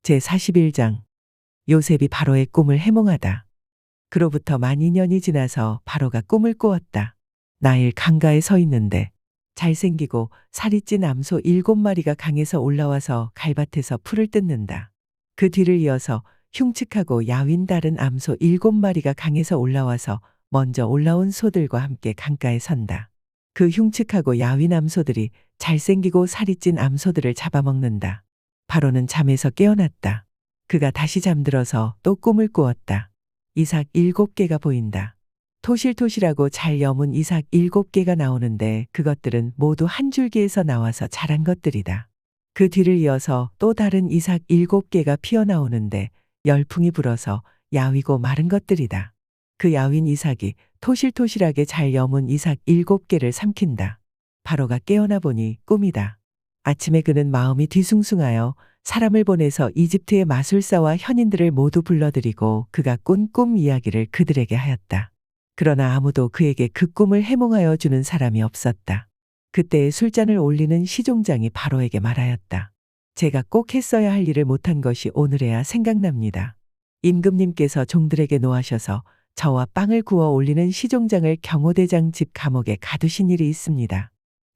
제41장 요셉이 바로의 꿈을 해몽하다. 그로부터 만 2년이 지나서 바로가 꿈을 꾸었다. 나일 강가에 서 있는데 잘생기고 살이 찐 암소 7마리가 강에서 올라와서 갈밭에서 풀을 뜯는다. 그 뒤를 이어서 흉측하고 야윈 다른 암소 7마리가 강에서 올라와서 먼저 올라온 소들과 함께 강가에 선다. 그 흉측하고 야윈 암소들이 잘생기고 살이 찐 암소들을 잡아먹는다. 바로는 잠에서 깨어났다. 그가 다시 잠들어서 또 꿈을 꾸었다. 이삭 7개가 보인다. 토실토실하고 잘 여문 이삭 7개가 나오는데 그것들은 모두 한 줄기에서 나와서 자란 것들이다. 그 뒤를 이어서 또 다른 이삭 7개가 피어나오는데 열풍이 불어서 야위고 마른 것들이다. 그 야윈 이삭이 토실토실하게 잘 여문 이삭 7개를 삼킨다. 바로가 깨어나 보니 꿈이다. 아침에 그는 마음이 뒤숭숭하여 사람을 보내서 이집트의 마술사와 현인들을 모두 불러들이고 그가 꾼 꿈 이야기를 그들에게 하였다. 그러나 아무도 그에게 그 꿈을 해몽하여 주는 사람이 없었다. 그때에 술잔을 올리는 시종장이 바로에게 말하였다. 제가 꼭 했어야 할 일을 못한 것이 오늘에야 생각납니다. 임금님께서 종들에게 노하셔서 저와 빵을 구워 올리는 시종장을 경호대장 집 감옥에 가두신 일이 있습니다.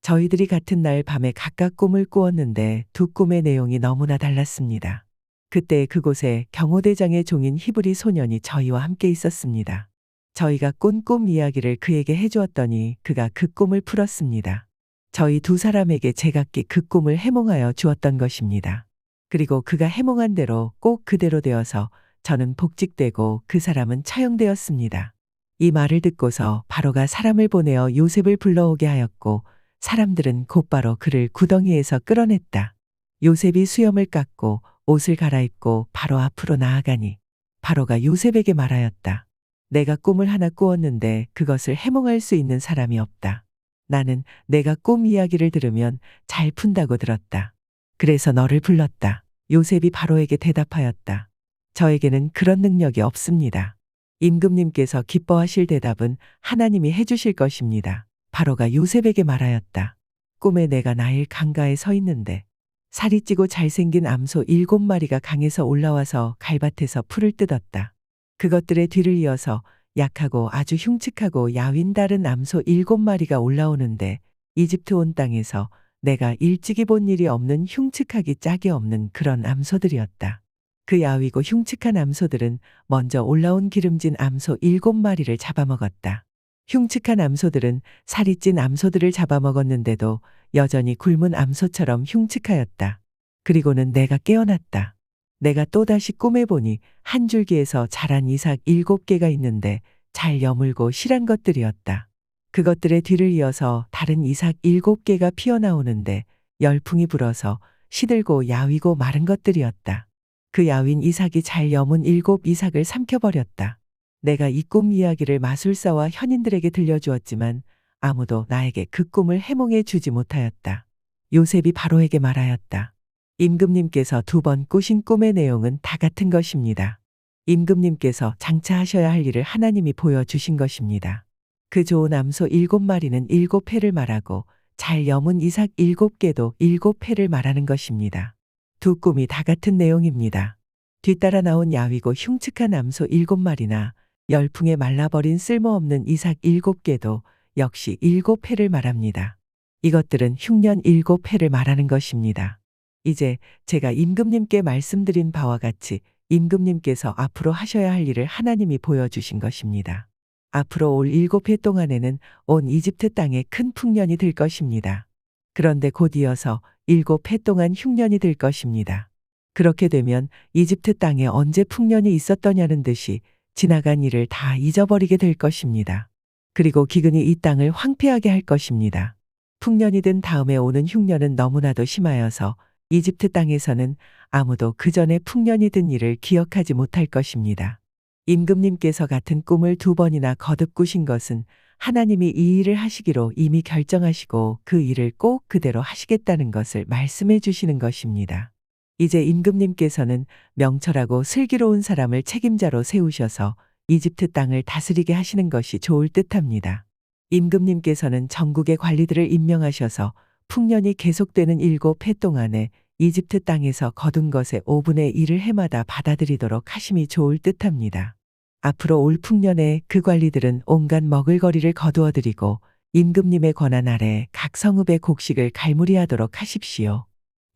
저희들이 같은 날 밤에 각각 꿈을 꾸었는데 두 꿈의 내용이 너무나 달랐습니다. 그때 그곳에 경호대장의 종인 히브리 소년이 저희와 함께 있었습니다. 저희가 꾼 꿈 이야기를 그에게 해주었더니 그가 그 꿈을 풀었습니다. 저희 두 사람에게 제각기 그 꿈을 해몽하여 주었던 것입니다. 그리고 그가 해몽한 대로 꼭 그대로 되어서 저는 복직되고 그 사람은 처형되었습니다. 이 말을 듣고서 바로가 사람을 보내어 요셉을 불러오게 하였고 사람들은 곧바로 그를 구덩이에서 끌어냈다. 요셉이 수염을 깎고 옷을 갈아입고 바로 앞으로 나아가니 바로가 요셉에게 말하였다. 내가 꿈을 하나 꾸었는데 그것을 해몽할 수 있는 사람이 없다. 나는 내가 꿈 이야기를 들으면 잘 푼다고 들었다. 그래서 너를 불렀다. 요셉이 바로에게 대답하였다. 저에게는 그런 능력이 없습니다. 임금님께서 기뻐하실 대답은 하나님이 해주실 것입니다. 바로가 요셉에게 말하였다. 꿈에 내가 나일 강가에 서 있는데 살이 찌고 잘생긴 암소 7마리가 강에서 올라와서 갈밭에서 풀을 뜯었다. 그것들의 뒤를 이어서 약하고 아주 흉측하고 야윈 다른 암소 7마리가 올라오는데 이집트 온 땅에서 내가 일찍이 본 일이 없는 흉측하기 짝이 없는 그런 암소들이었다. 그 야위고 흉측한 암소들은 먼저 올라온 기름진 암소 7마리를 잡아먹었다. 흉측한 암소들은 살이 찐 암소들을 잡아먹었는데도 여전히 굶은 암소처럼 흉측하였다. 그리고는 내가 깨어났다. 내가 또다시 꿈에 보니 한 줄기에서 자란 이삭 7개가 있는데 잘 여물고 실한 것들이었다. 그것들의 뒤를 이어서 다른 이삭 7개가 피어나오는데 열풍이 불어서 시들고 야위고 마른 것들이었다. 그 야윈 이삭이 잘 여문 7 이삭을 삼켜버렸다. 내가 이 꿈 이야기를 마술사와 현인들에게 들려주었지만 아무도 나에게 그 꿈을 해몽해 주지 못하였다. 요셉이 바로에게 말하였다. 임금님께서 2번 꾸신 꿈의 내용은 다 같은 것입니다. 임금님께서 장차 하셔야 할 일을 하나님이 보여주신 것입니다. 그 좋은 암소 7마리는 7회를 말하고 잘 여문 이삭 7개도 7회를 말하는 것입니다. 두 꿈이 다 같은 내용입니다. 뒤따라 나온 야위고 흉측한 암소 7마리나 열풍에 말라버린 쓸모없는 이삭 7개도 역시 7회를 말합니다. 이것들은 흉년 7회를 말하는 것입니다. 이제 제가 임금님께 말씀드린 바와 같이 임금님께서 앞으로 하셔야 할 일을 하나님이 보여주신 것입니다. 앞으로 올 7회 동안에는 온 이집트 땅에 큰 풍년이 들 것입니다. 그런데 곧 이어서 7회 동안 흉년이 들 것입니다. 그렇게 되면 이집트 땅에 언제 풍년이 있었더냐는 듯이 지나간 일을 다 잊어버리게 될 것입니다. 그리고 기근이 이 땅을 황폐하게 할 것입니다. 풍년이 든 다음에 오는 흉년은 너무나도 심하여서 이집트 땅에서는 아무도 그 전에 풍년이 든 일을 기억하지 못할 것입니다. 임금님께서 같은 꿈을 2번이나 거듭 꾸신 것은 하나님이 이 일을 하시기로 이미 결정하시고 그 일을 꼭 그대로 하시겠다는 것을 말씀해 주시는 것입니다. 이제 임금님께서는 명철하고 슬기로운 사람을 책임자로 세우셔서 이집트 땅을 다스리게 하시는 것이 좋을 듯합니다. 임금님께서는 전국의 관리들을 임명하셔서 풍년이 계속되는 7해 동안에 이집트 땅에서 거둔 것의 5분의 1을 해마다 받아들이도록 하심이 좋을 듯합니다. 앞으로 올 풍년에 그 관리들은 온갖 먹을거리를 거두어 드리고 임금님의 권한 아래 각 성읍의 곡식을 갈무리하도록 하십시오.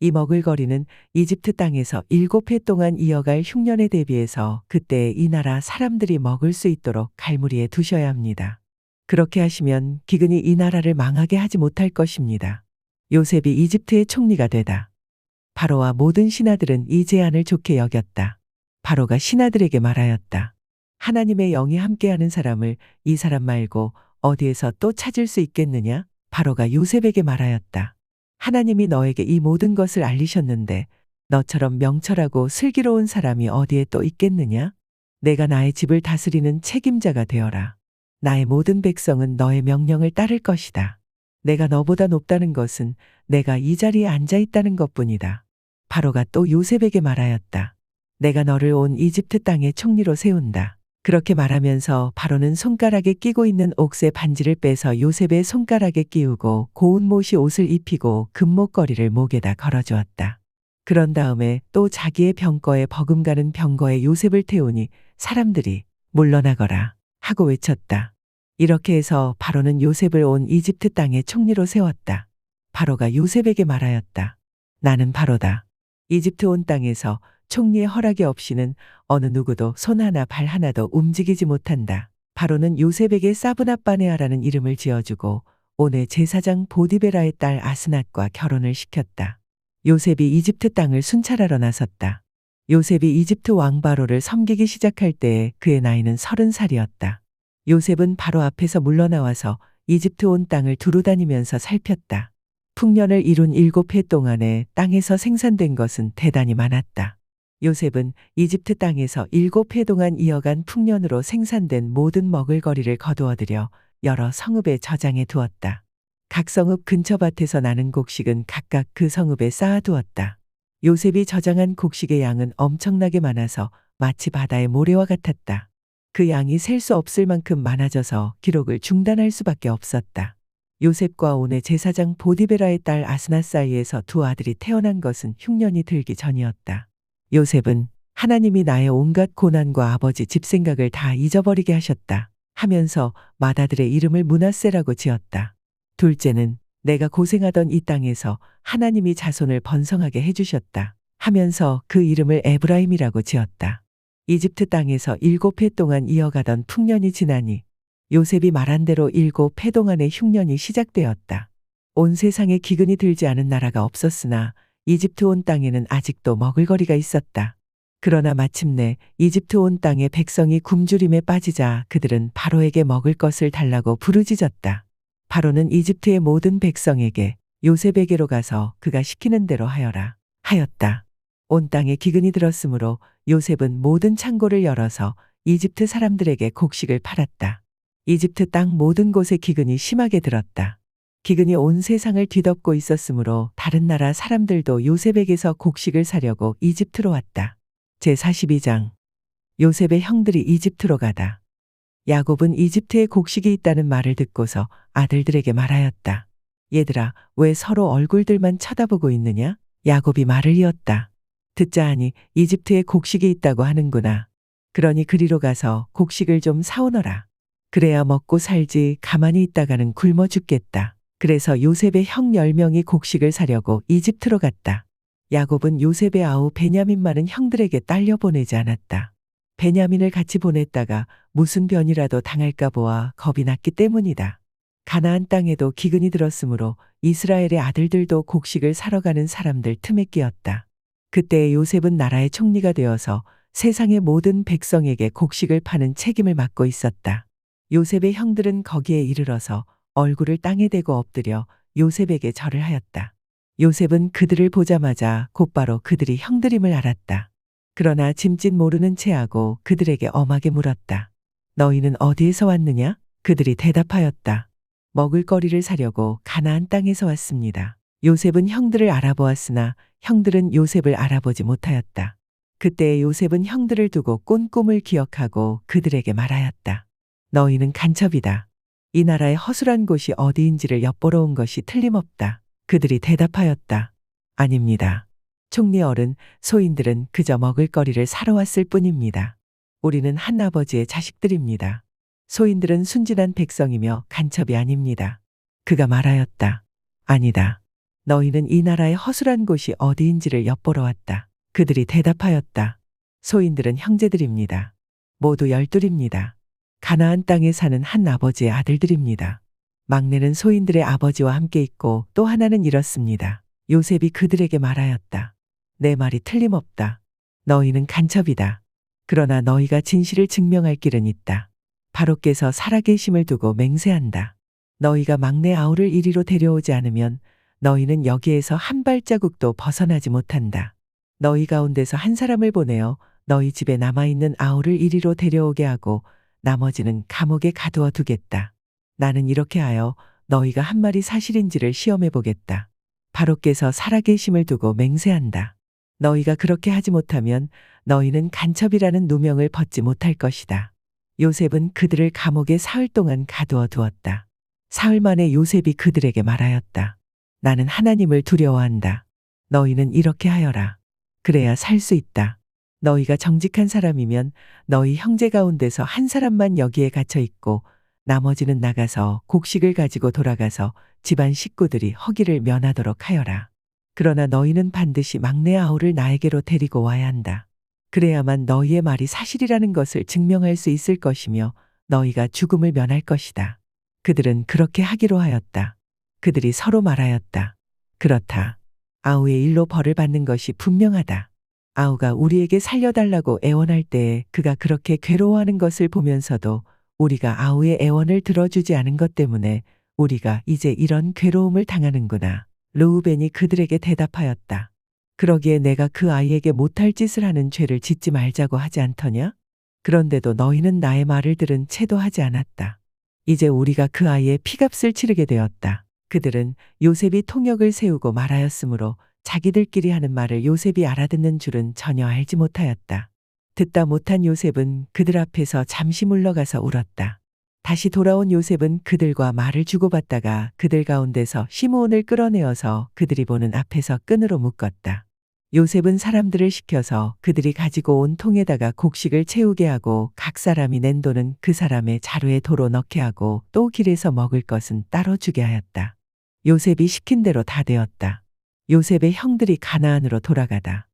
이 먹을거리는 이집트 땅에서 7해 동안 이어갈 흉년에 대비해서 그때 이 나라 사람들이 먹을 수 있도록 갈무리해 두셔야 합니다. 그렇게 하시면 기근이 이 나라를 망하게 하지 못할 것입니다. 요셉이 이집트의 총리가 되다. 바로와 모든 신하들은 이 제안을 좋게 여겼다. 바로가 신하들에게 말하였다. 하나님의 영이 함께하는 사람을 이 사람 말고 어디에서 또 찾을 수 있겠느냐? 바로가 요셉에게 말하였다. 하나님이 너에게 이 모든 것을 알리셨는데 너처럼 명철하고 슬기로운 사람이 어디에 또 있겠느냐? 내가 나의 집을 다스리는 책임자가 되어라. 나의 모든 백성은 너의 명령을 따를 것이다. 내가 너보다 높다는 것은 내가 이 자리에 앉아 있다는 것뿐이다. 바로가 또 요셉에게 말하였다. 내가 너를 온 이집트 땅의 총리로 세운다. 그렇게 말하면서 바로는 손가락에 끼고 있는 옥새 반지를 빼서 요셉의 손가락에 끼우고 고운 못이 옷을 입히고 금목걸이를 목에다 걸어주었다. 그런 다음에 또 자기의 병거에 버금가는 병거에 요셉을 태우니 사람들이 물러나거라 하고 외쳤다. 이렇게 해서 바로는 요셉을 온 이집트 땅의 총리로 세웠다. 바로가 요셉에게 말하였다. 나는 바로다. 이집트 온 땅에서 총리의 허락이 없이는 어느 누구도 손 하나 발 하나도 움직이지 못한다. 바로는 요셉에게 사브낫바네아라는 이름을 지어주고 온의 제사장 보디베라의 딸 아스낫과 결혼을 시켰다. 요셉이 이집트 땅을 순찰하러 나섰다. 요셉이 이집트 왕 바로를 섬기기 시작할 때에 그의 나이는 30살이었다. 요셉은 바로 앞에서 물러나와서 이집트 온 땅을 두루 다니면서 살폈다. 풍년을 이룬 7해 동안에 땅에서 생산된 것은 대단히 많았다. 요셉은 이집트 땅에서 7해 동안 이어간 풍년으로 생산된 모든 먹을거리를 거두어들여 여러 성읍에 저장해 두었다. 각 성읍 근처 밭에서 나는 곡식은 각각 그 성읍에 쌓아두었다. 요셉이 저장한 곡식의 양은 엄청나게 많아서 마치 바다의 모래와 같았다. 그 양이 셀 수 없을 만큼 많아져서 기록을 중단할 수밖에 없었다. 요셉과 온의 제사장 보디베라의 딸 아스낫 사이에서 두 아들이 태어난 것은 흉년이 들기 전이었다. 요셉은 하나님이 나의 온갖 고난과 아버지 집 생각을 다 잊어버리게 하셨다 하면서 맏아들의 이름을 므낫세라고 지었다. 둘째는 내가 고생하던 이 땅에서 하나님이 자손을 번성하게 해주셨다 하면서 그 이름을 에브라임이라고 지었다. 이집트 땅에서 7해 동안 이어가던 풍년이 지나니 요셉이 말한 대로 7해 동안의 흉년이 시작되었다. 온 세상에 기근이 들지 않은 나라가 없었으나 이집트 온 땅에는 아직도 먹을거리가 있었다. 그러나 마침내 이집트 온 땅의 백성이 굶주림에 빠지자 그들은 바로에게 먹을 것을 달라고 부르짖었다. 바로는 이집트의 모든 백성에게 요셉에게로 가서 그가 시키는 대로 하여라 하였다. 온 땅에 기근이 들었으므로 요셉은 모든 창고를 열어서 이집트 사람들에게 곡식을 팔았다. 이집트 땅 모든 곳에 기근이 심하게 들었다. 기근이 온 세상을 뒤덮고 있었으므로 다른 나라 사람들도 요셉에게서 곡식을 사려고 이집트로 왔다. 제42장 요셉의 형들이 이집트로 가다. 야곱은 이집트에 곡식이 있다는 말을 듣고서 아들들에게 말하였다. 얘들아, 왜 서로 얼굴들만 쳐다보고 있느냐? 야곱이 말을 이었다. 듣자 하니 이집트에 곡식이 있다고 하는구나. 그러니 그리로 가서 곡식을 좀 사오너라. 그래야 먹고 살지 가만히 있다가는 굶어 죽겠다. 그래서 요셉의 형 10명이 곡식을 사려고 이집트로 갔다. 야곱은 요셉의 아우 베냐민만은 형들에게 딸려 보내지 않았다. 베냐민을 같이 보냈다가 무슨 변이라도 당할까 보아 겁이 났기 때문이다. 가나안 땅에도 기근이 들었으므로 이스라엘의 아들들도 곡식을 사러 가는 사람들 틈에 끼었다. 그때 요셉은 나라의 총리가 되어서 세상의 모든 백성에게 곡식을 파는 책임을 맡고 있었다. 요셉의 형들은 거기에 이르러서 얼굴을 땅에 대고 엎드려 요셉에게 절을 하였다. 요셉은 그들을 보자마자 곧바로 그들이 형들임을 알았다. 그러나 짐짓 모르는 체하고 그들에게 엄하게 물었다. 너희는 어디에서 왔느냐? 그들이 대답하였다. 먹을거리를 사려고 가나안 땅에서 왔습니다. 요셉은 형들을 알아보았으나 형들은 요셉을 알아보지 못하였다. 그때 요셉은 형들을 두고 꾼 꿈을 기억하고 그들에게 말하였다. 너희는 간첩이다. 이 나라의 허술한 곳이 어디인지를 엿보러 온 것이 틀림없다. 그들이 대답하였다. 아닙니다. 총리 어른, 소인들은 그저 먹을거리를 사러 왔을 뿐입니다. 우리는 한 아버지의 자식들입니다. 소인들은 순진한 백성이며 간첩이 아닙니다. 그가 말하였다. 아니다. 너희는 이 나라의 허술한 곳이 어디인지를 엿보러 왔다. 그들이 대답하였다. 소인들은 형제들입니다. 모두 12입니다. 가나안 땅에 사는 한 아버지의 아들들입니다. 막내는 소인들의 아버지와 함께 있고 또 하나는 이렇습니다. 요셉이 그들에게 말하였다. 내 말이 틀림없다. 너희는 간첩이다. 그러나 너희가 진실을 증명할 길은 있다. 바로께서 살아계심을 두고 맹세한다. 너희가 막내 아우를 이리로 데려오지 않으면 너희는 여기에서 한 발자국도 벗어나지 못한다. 너희 가운데서 한 사람을 보내어 너희 집에 남아있는 아우를 이리로 데려오게 하고 나머지는 감옥에 가두어 두겠다. 나는 이렇게 하여 너희가 한 말이 사실인지를 시험해 보겠다. 바로께서 살아계심을 두고 맹세한다. 너희가 그렇게 하지 못하면 너희는 간첩이라는 누명을 벗지 못할 것이다. 요셉은 그들을 감옥에 사흘 동안 가두어 두었다. 사흘 만에 요셉이 그들에게 말하였다. 나는 하나님을 두려워한다. 너희는 이렇게 하여라. 그래야 살 수 있다. 너희가 정직한 사람이면 너희 형제 가운데서 한 사람만 여기에 갇혀 있고 나머지는 나가서 곡식을 가지고 돌아가서 집안 식구들이 허기를 면하도록 하여라. 그러나 너희는 반드시 막내 아우를 나에게로 데리고 와야 한다. 그래야만 너희의 말이 사실이라는 것을 증명할 수 있을 것이며 너희가 죽음을 면할 것이다. 그들은 그렇게 하기로 하였다. 그들이 서로 말하였다. 그렇다. 아우의 일로 벌을 받는 것이 분명하다. 아우가 우리에게 살려달라고 애원할 때에 그가 그렇게 괴로워하는 것을 보면서도 우리가 아우의 애원을 들어주지 않은 것 때문에 우리가 이제 이런 괴로움을 당하는구나. 르우벤이 그들에게 대답하였다. 그러기에 내가 그 아이에게 못할 짓을 하는 죄를 짓지 말자고 하지 않더냐? 그런데도 너희는 나의 말을 들은 채도 하지 않았다. 이제 우리가 그 아이의 피값을 치르게 되었다. 그들은 요셉이 통역을 세우고 말하였으므로 자기들끼리 하는 말을 요셉이 알아듣는 줄은 전혀 알지 못하였다. 듣다 못한 요셉은 그들 앞에서 잠시 물러가서 울었다. 다시 돌아온 요셉은 그들과 말을 주고받다가 그들 가운데서 시므온을 끌어내어서 그들이 보는 앞에서 끈으로 묶었다. 요셉은 사람들을 시켜서 그들이 가지고 온 통에다가 곡식을 채우게 하고 각 사람이 낸 돈은 그 사람의 자루에 도로 넣게 하고 또 길에서 먹을 것은 따로 주게 하였다. 요셉이 시킨 대로 다 되었다. 요셉의 형들이 가나안으로 돌아가다.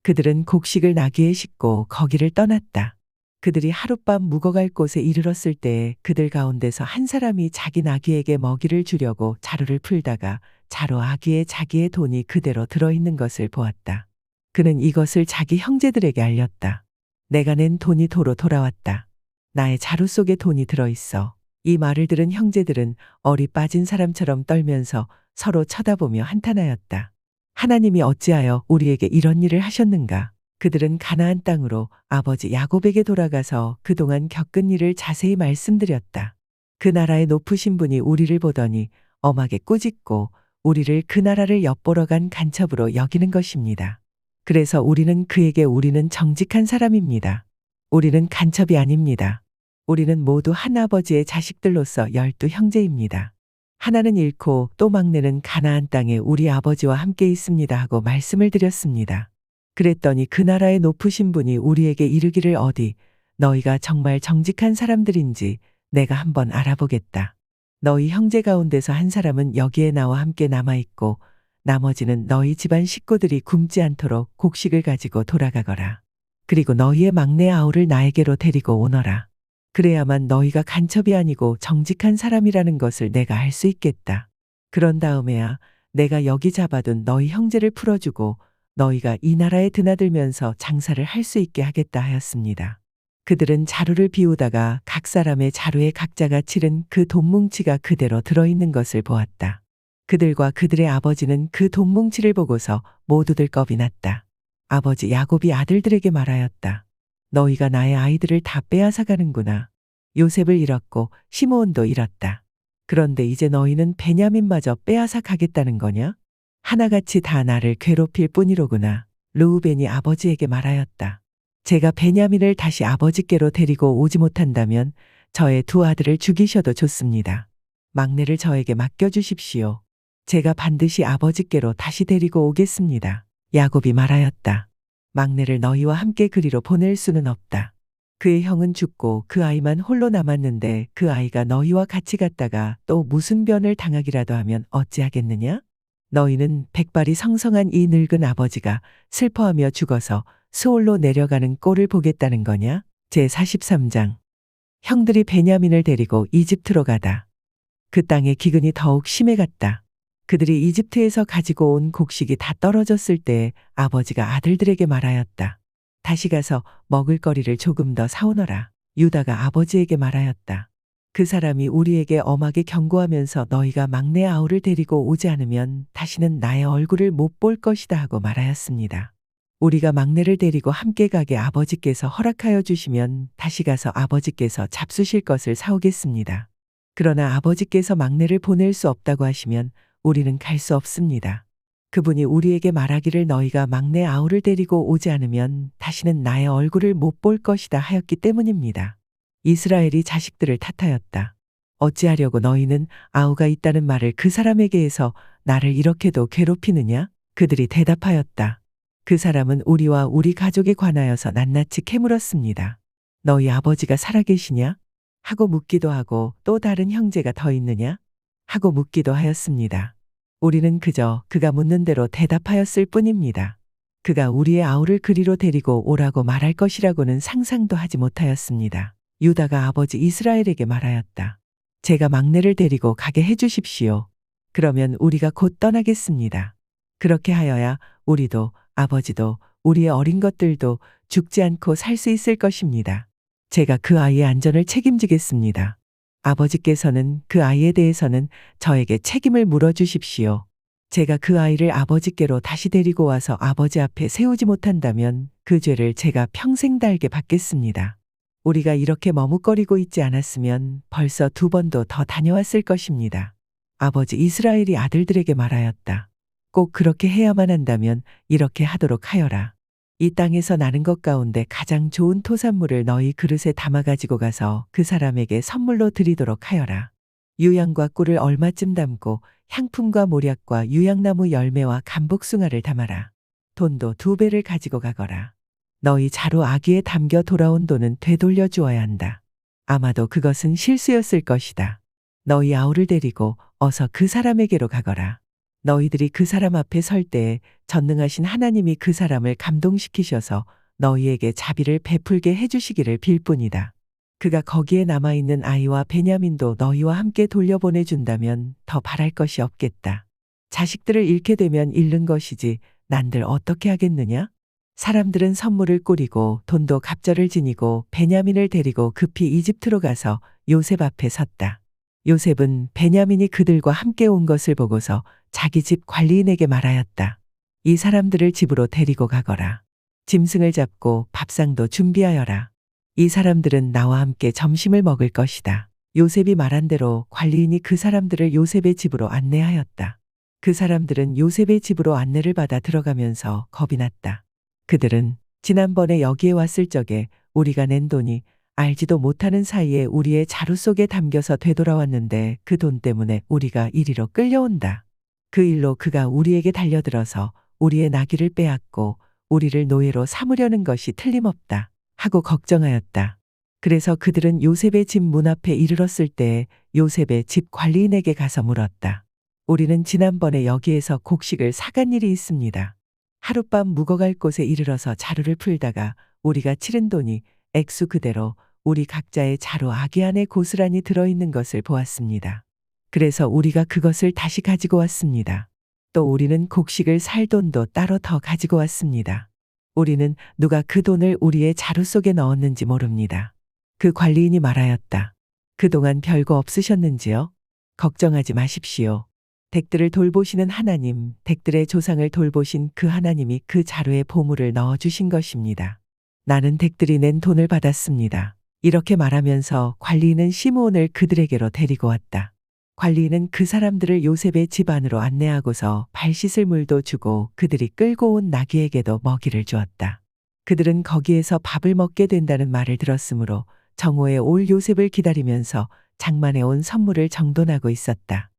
그들은 곡식을 나귀에 싣고 거기를 떠났다. 그들이 하룻밤 묵어갈 곳에 이르렀을 때에 그들 가운데서 한 사람이 자기 나귀에게 먹이를 주려고 자루를 풀다가 자루 아귀에 자기의 돈이 그대로 들어있는 것을 보았다. 그는 이것을 자기 형제들에게 알렸다. 내가 낸 돈이 도로 돌아왔다. 나의 자루 속에 돈이 들어있어. 이 말을 들은 형제들은 얼이 빠진 사람처럼 떨면서 서로 쳐다보며 한탄하였다. 하나님이 어찌하여 우리에게 이런 일을 하셨는가? 그들은 가나안 땅으로 아버지 야곱에게 돌아가서 그동안 겪은 일을 자세히 말씀드렸다. 그 나라의 높으신 분이 우리를 보더니 엄하게 꾸짖고 우리를 그 나라를 엿보러 간 간첩으로 여기는 것입니다. 그래서 우리는 정직한 사람입니다. 우리는 간첩이 아닙니다. 우리는 모두 한 아버지의 자식들로서 12 형제입니다. 하나는 잃고 또 막내는 가나안 땅에 우리 아버지와 함께 있습니다 하고 말씀을 드렸습니다. 그랬더니 그 나라의 높으신 분이 우리에게 이르기를 어디 너희가 정말 정직한 사람들인지 내가 한번 알아보겠다. 너희 형제 가운데서 한 사람은 여기에 나와 함께 남아있고 나머지는 너희 집안 식구들이 굶지 않도록 곡식을 가지고 돌아가거라. 그리고 너희의 막내 아우를 나에게로 데리고 오너라. 그래야만 너희가 간첩이 아니고 정직한 사람이라는 것을 내가 알 수 있겠다. 그런 다음에야 내가 여기 잡아둔 너희 형제를 풀어주고 너희가 이 나라에 드나들면서 장사를 할 수 있게 하겠다 하였습니다. 그들은 자루를 비우다가 각 사람의 자루에 각자가 치른 그 돈뭉치가 그대로 들어있는 것을 보았다. 그들과 그들의 아버지는 그 돈뭉치를 보고서 모두들 겁이 났다. 아버지 야곱이 아들들에게 말하였다. 너희가 나의 아이들을 다 빼앗아 가는구나. 요셉을 잃었고 시므온도 잃었다. 그런데 이제 너희는 베냐민마저 빼앗아 가겠다는 거냐? 하나같이 다 나를 괴롭힐 뿐이로구나. 르우벤이 아버지에게 말하였다. 제가 베냐민을 다시 아버지께로 데리고 오지 못한다면 저의 2 아들을 죽이셔도 좋습니다. 막내를 저에게 맡겨주십시오. 제가 반드시 아버지께로 다시 데리고 오겠습니다. 야곱이 말하였다. 막내를 너희와 함께 그리로 보낼 수는 없다. 그의 형은 죽고 그 아이만 홀로 남았는데 그 아이가 너희와 같이 갔다가 또 무슨 변을 당하기라도 하면 어찌하겠느냐? 너희는 백발이 성성한 이 늙은 아버지가 슬퍼하며 죽어서 수올로 내려가는 꼴을 보겠다는 거냐? 제43장. 형들이 베냐민을 데리고 이집트로 가다. 그 땅의 기근이 더욱 심해갔다. 그들이 이집트에서 가지고 온 곡식이 다 떨어졌을 때 아버지가 아들들에게 말하였다. 다시 가서 먹을거리를 조금 더 사오너라. 유다가 아버지에게 말하였다. 그 사람이 우리에게 엄하게 경고하면서 너희가 막내 아우를 데리고 오지 않으면 다시는 나의 얼굴을 못 볼 것이다 하고 말하였습니다. 우리가 막내를 데리고 함께 가게 아버지께서 허락하여 주시면 다시 가서 아버지께서 잡수실 것을 사오겠습니다. 그러나 아버지께서 막내를 보낼 수 없다고 하시면 우리는 갈 수 없습니다. 그분이 우리에게 말하기를 너희가 막내 아우를 데리고 오지 않으면 다시는 나의 얼굴을 못 볼 것이다 하였기 때문입니다. 이스라엘이 자식들을 탓하였다. 어찌하려고 너희는 아우가 있다는 말을 그 사람에게 해서 나를 이렇게도 괴롭히느냐? 그들이 대답하였다. 그 사람은 우리와 우리 가족에 관하여서 낱낱이 캐물었습니다. 너희 아버지가 살아계시냐? 하고 묻기도 하고 또 다른 형제가 더 있느냐? 하고 묻기도 하였습니다. 우리는 그저 그가 묻는 대로 대답하였을 뿐입니다. 그가 우리의 아우를 그리로 데리고 오라고 말할 것이라고는 상상도 하지 못하였습니다. 유다가 아버지 이스라엘에게 말하였다. 제가 막내를 데리고 가게 해주십시오. 그러면 우리가 곧 떠나겠습니다. 그렇게 하여야 우리도 아버지도 우리의 어린 것들도 죽지 않고 살 수 있을 것입니다. 제가 그 아이의 안전을 책임지겠습니다. 아버지께서는 그 아이에 대해서는 저에게 책임을 물어주십시오. 제가 그 아이를 아버지께로 다시 데리고 와서 아버지 앞에 세우지 못한다면 그 죄를 제가 평생 달게 받겠습니다. 우리가 이렇게 머뭇거리고 있지 않았으면 벌써 2번도 더 다녀왔을 것입니다. 아버지 이스라엘이 아들들에게 말하였다. 꼭 그렇게 해야만 한다면 이렇게 하도록 하여라. 이 땅에서 나는 것 가운데 가장 좋은 토산물을 너희 그릇에 담아 가지고 가서 그 사람에게 선물로 드리도록 하여라. 유향과 꿀을 얼마쯤 담고 향품과 모략과 유향나무 열매와 감복숭아를 담아라. 돈도 2배를 가지고 가거라. 너희 자루 아기에 담겨 돌아온 돈은 되돌려 주어야 한다. 아마도 그것은 실수였을 것이다. 너희 아우를 데리고 어서 그 사람에게로 가거라. 너희들이 그 사람 앞에 설 때에 전능하신 하나님이 그 사람을 감동시키셔서 너희에게 자비를 베풀게 해주시기를 빌 뿐이다. 그가 거기에 남아있는 아이와 베냐민도 너희와 함께 돌려보내준다면 더 바랄 것이 없겠다. 자식들을 잃게 되면 잃는 것이지 난들 어떻게 하겠느냐? 사람들은 선물을 꾸리고 돈도 갑절을 지니고 베냐민을 데리고 급히 이집트로 가서 요셉 앞에 섰다. 요셉은 베냐민이 그들과 함께 온 것을 보고서 자기 집 관리인에게 말하였다. 이 사람들을 집으로 데리고 가거라. 짐승을 잡고 밥상도 준비하여라. 이 사람들은 나와 함께 점심을 먹을 것이다. 요셉이 말한 대로 관리인이 그 사람들을 요셉의 집으로 안내하였다. 그 사람들은 요셉의 집으로 안내를 받아 들어가면서 겁이 났다. 그들은 지난번에 여기에 왔을 적에 우리가 낸 돈이 알지도 못하는 사이에 우리의 자루 속에 담겨서 되돌아왔는데 그 돈 때문에 우리가 이리로 끌려온다. 그 일로 그가 우리에게 달려들어서 우리의 나귀를 빼앗고 우리를 노예로 삼으려는 것이 틀림없다 하고 걱정하였다. 그래서 그들은 요셉의 집 문 앞에 이르렀을 때 요셉의 집 관리인에게 가서 물었다. 우리는 지난번에 여기에서 곡식을 사간 일이 있습니다. 하룻밤 묵어갈 곳에 이르러서 자루를 풀다가 우리가 치른 돈이 액수 그대로 우리 각자의 자루 아기 안에 고스란히 들어있는 것을 보았습니다. 그래서 우리가 그것을 다시 가지고 왔습니다. 또 우리는 곡식을 살 돈도 따로 더 가지고 왔습니다. 우리는 누가 그 돈을 우리의 자루 속에 넣었는지 모릅니다. 그 관리인이 말하였다. 그동안 별거 없으셨는지요? 걱정하지 마십시오. 댁들을 돌보시는 하나님, 댁들의 조상을 돌보신 그 하나님이 그 자루에 보물을 넣어주신 것입니다. 나는 댁들이 낸 돈을 받았습니다. 이렇게 말하면서 관리인은 시므온을 그들에게로 데리고 왔다. 관리인은 그 사람들을 요셉의 집 안으로 안내하고서 발 씻을 물도 주고 그들이 끌고 온 나귀에게도 먹이를 주었다. 그들은 거기에서 밥을 먹게 된다는 말을 들었으므로 정오에 올 요셉을 기다리면서 장만해 온 선물을 정돈하고 있었다.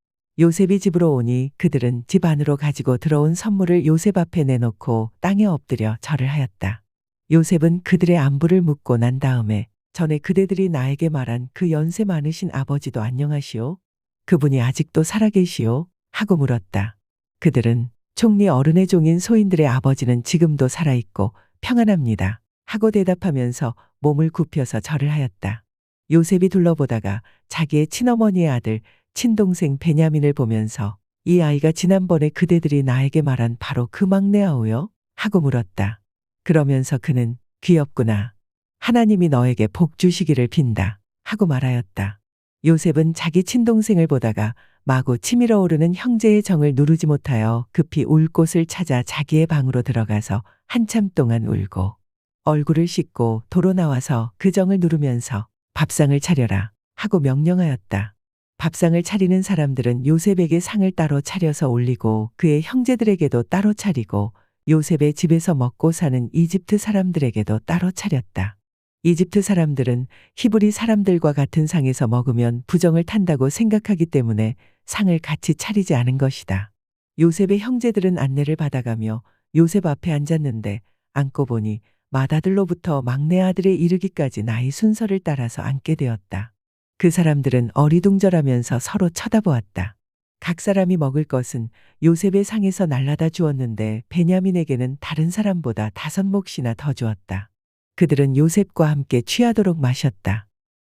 요셉이 집으로 오니 그들은 집 안으로 가지고 들어온 선물을 요셉 앞에 내놓고 땅에 엎드려 절을 하였다. 요셉은 그들의 안부를 묻고 난 다음에 전에 그대들이 나에게 말한 그 연세 많으신 아버지도 안녕하시오? 그분이 아직도 살아계시오? 하고 물었다. 그들은 총리 어른의 종인 소인들의 아버지는 지금도 살아있고 평안합니다. 하고 대답하면서 몸을 굽혀서 절을 하였다. 요셉이 둘러보다가 자기의 친어머니의 아들, 친동생 베냐민을 보면서 이 아이가 지난번에 그대들이 나에게 말한 바로 그 막내 아우요? 하고 물었다. 그러면서 그는 귀엽구나. 하나님이 너에게 복 주시기를 빈다. 하고 말하였다. 요셉은 자기 친동생을 보다가 마구 치밀어 오르는 형제의 정을 누르지 못하여 급히 울 곳을 찾아 자기의 방으로 들어가서 한참 동안 울고 얼굴을 씻고 도로 나와서 그 정을 누르면서 밥상을 차려라 하고 명령하였다. 밥상을 차리는 사람들은 요셉에게 상을 따로 차려서 올리고 그의 형제들에게도 따로 차리고 요셉의 집에서 먹고 사는 이집트 사람들에게도 따로 차렸다. 이집트 사람들은 히브리 사람들과 같은 상에서 먹으면 부정을 탄다고 생각하기 때문에 상을 같이 차리지 않은 것이다. 요셉의 형제들은 안내를 받아가며 요셉 앞에 앉았는데 앉고 보니 맏아들로부터 막내 아들에 이르기까지 나이 순서를 따라서 앉게 되었다. 그 사람들은 어리둥절하면서 서로 쳐다보았다. 각 사람이 먹을 것은 요셉의 상에서 날라다 주었는데 베냐민에게는 다른 사람보다 5몫이나 더 주었다. 그들은 요셉과 함께 취하도록 마셨다.